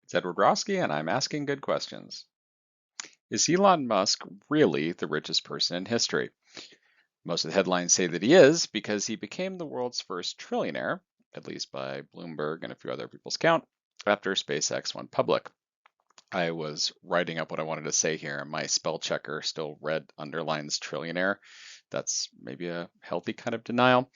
It's Edward Roski, and I'm asking good questions. Is Elon Musk really the richest person in history? Most of the headlines say that he is because he became the world's first trillionaire, at least by Bloomberg and a few other people's count, after SpaceX went public. I was writing up what I wanted to say here, and my spell checker still red underlines trillionaire. That's maybe a healthy kind of denial.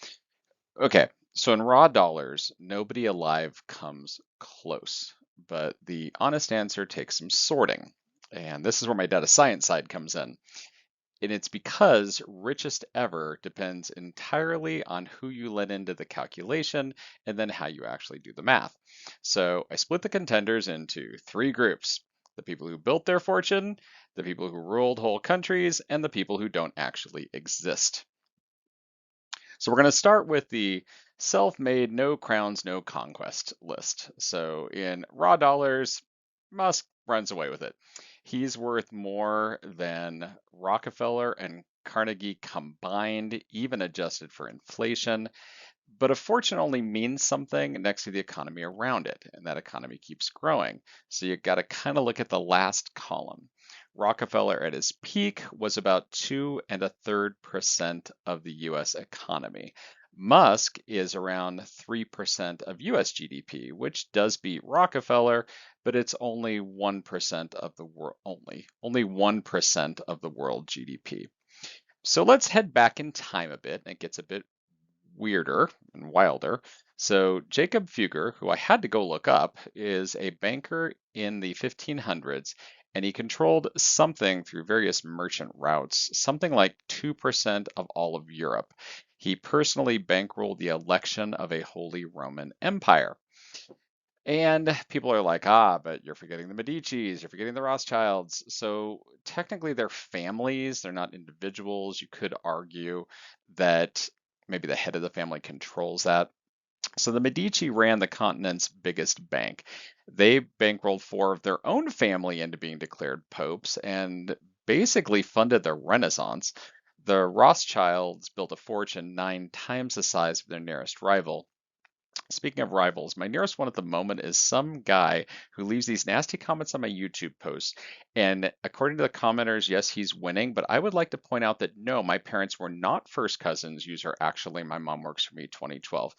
Okay, so in raw dollars, nobody alive comes close, but the honest answer takes some sorting. And this is where my data science side comes in. And it's because richest ever depends entirely on who you let into the calculation and then how you actually do the math. So I split the contenders into three groups: the people who built their fortune, the people who ruled whole countries, and the people who don't actually exist. So we're going to start with the self-made, no crowns, no conquest list. So in raw dollars, Musk runs away with it. He's worth more than Rockefeller and Carnegie combined, even adjusted for inflation. But a fortune only means something next to the economy around it, and that economy keeps growing. So you got to kind of look at the last column. Rockefeller at his peak was about 2.33% of the US economy. Musk is around 3% of US GDP, which does beat Rockefeller, but it's only 1% of the world, only 1% of the world GDP. So let's head back in time a bit, and it gets a bit weirder and wilder. So Jakob Fugger, who I had to go look up, is a banker in the 1500s, and he controlled something through various merchant routes, something like 2% of all of Europe. He personally bankrolled the election of a Holy Roman Empire. And people are like, but you're forgetting the Medicis, you're forgetting the Rothschilds. So technically they're families, they're not individuals. You could argue that maybe the head of the family controls that. So the Medici ran the continent's biggest bank. They bankrolled four of their own family into being declared popes and basically funded the Renaissance. The Rothschilds built a fortune 9 times the size of their nearest rival. Speaking of rivals, my nearest one at the moment is some guy who leaves these nasty comments on my YouTube posts. And according to the commenters, yes, he's winning, but I would like to point out that no, my parents were not first cousins. User actually, my mom works for me 2012.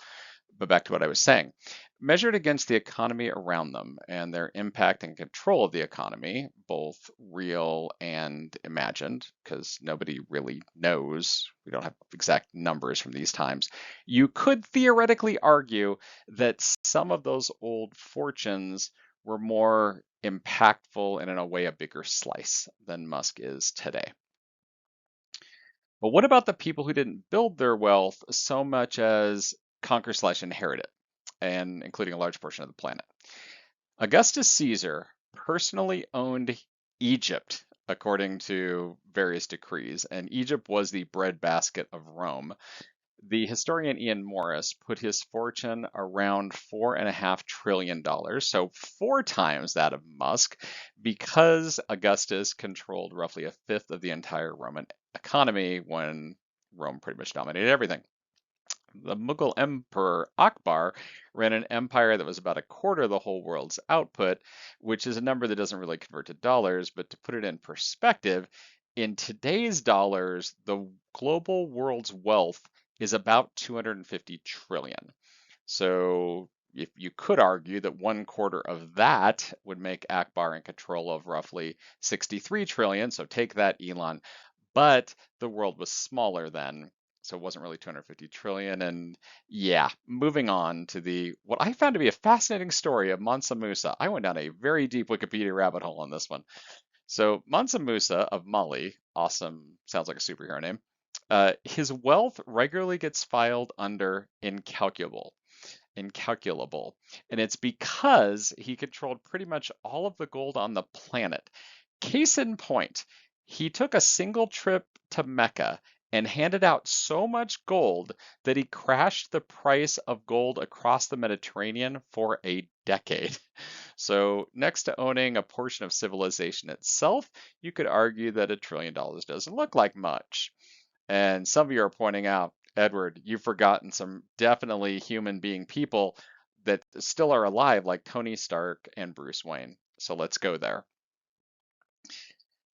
But back to what I was saying. Measured against the economy around them and their impact and control of the economy, both real and imagined, because nobody really knows, we don't have exact numbers from these times, you could theoretically argue that some of those old fortunes were more impactful and in a way a bigger slice than Musk is today. But what about the people who didn't build their wealth so much as conquer/inherit it, and including a large portion of the planet? Augustus Caesar personally owned Egypt, according to various decrees, and Egypt was the breadbasket of Rome. The historian Ian Morris put his fortune around $4.5 trillion, so 4 times that of Musk, because Augustus controlled roughly a fifth of the entire Roman economy when Rome pretty much dominated everything. The Mughal Emperor Akbar ran an empire that was about a quarter of the whole world's output, which is a number that doesn't really convert to dollars, but to put it in perspective, in today's dollars, the global world's wealth is about 250 trillion. So if you could argue that 1/4 of that would make Akbar in control of roughly 63 trillion, so take that, Elon. But the world was smaller then, so it wasn't really 250 trillion. And yeah, moving on to the what I found to be a fascinating story of Mansa Musa. I went down a very deep Wikipedia rabbit hole on this one. So Mansa Musa of Mali, awesome, sounds like a superhero name. His wealth regularly gets filed under incalculable, and it's because he controlled pretty much all of the gold on the planet. Case in point, he took a single trip to Mecca and handed out so much gold that he crashed the price of gold across the Mediterranean for a decade. So, next to owning a portion of civilization itself, you could argue that $1 trillion doesn't look like much. And some of you are pointing out, Edward, you've forgotten some definitely human being people. that still are alive, like Tony Stark and Bruce Wayne. So let's go there.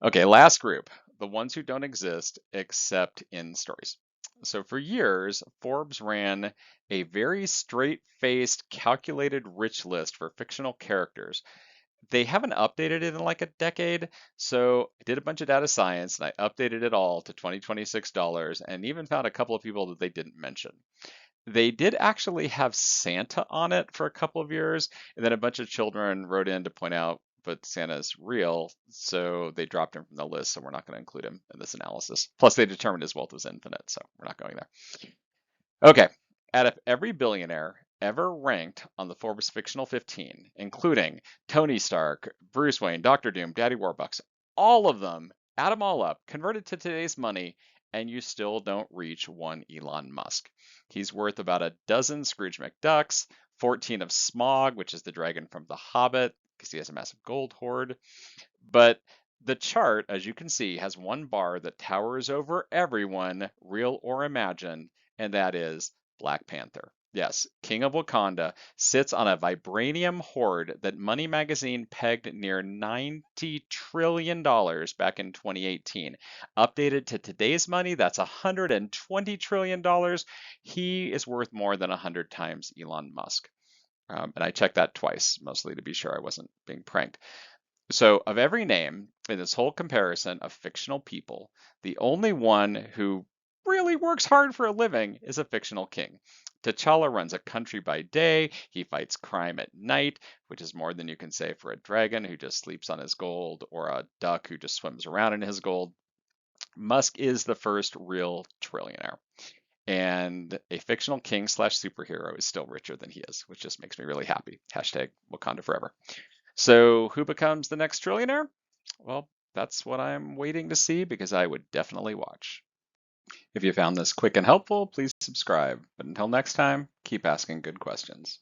Okay, last group, the ones who don't exist except in stories. So for years, Forbes ran a very straight-faced, calculated rich list for fictional characters. They haven't updated it in like a decade, so I did a bunch of data science and I updated it all to $2026 and even found a couple of people that they didn't mention. They did actually have Santa on it for a couple of years, and then a bunch of children wrote in to point out, but Santa's real, so they dropped him from the list, so we're not going to include him in this analysis. Plus, they determined his wealth was infinite, so we're not going there. Okay, out of every billionaire ever ranked on the Forbes Fictional 15, including Tony Stark, Bruce Wayne, Doctor Doom, Daddy Warbucks, all of them, add them all up, converted to today's money, and you still don't reach one Elon Musk. He's worth about a dozen Scrooge McDucks, 14 of Smog, which is the dragon from The Hobbit, because he has a massive gold hoard. But the chart, as you can see, has one bar that towers over everyone, real or imagined, and that is Black Panther. Yes, King of Wakanda sits on a vibranium hoard that Money Magazine pegged near $90 trillion back in 2018. Updated to today's money, that's $120 trillion. He is worth more than 100 times Elon Musk. And I checked that twice, mostly to be sure I wasn't being pranked. So, of every name in this whole comparison of fictional people, the only one who really works hard for a living is a fictional king. T'Challa runs a country by day, he fights crime at night, which is more than you can say for a dragon who just sleeps on his gold or a duck who just swims around in his gold. Musk is the first real trillionaire. And a fictional king slash superhero is still richer than he is, which just makes me really happy. Hashtag Wakanda forever. So who becomes the next trillionaire? Well, that's what I'm waiting to see because I would definitely watch. If you found this quick and helpful, please subscribe. But until next time, keep asking good questions.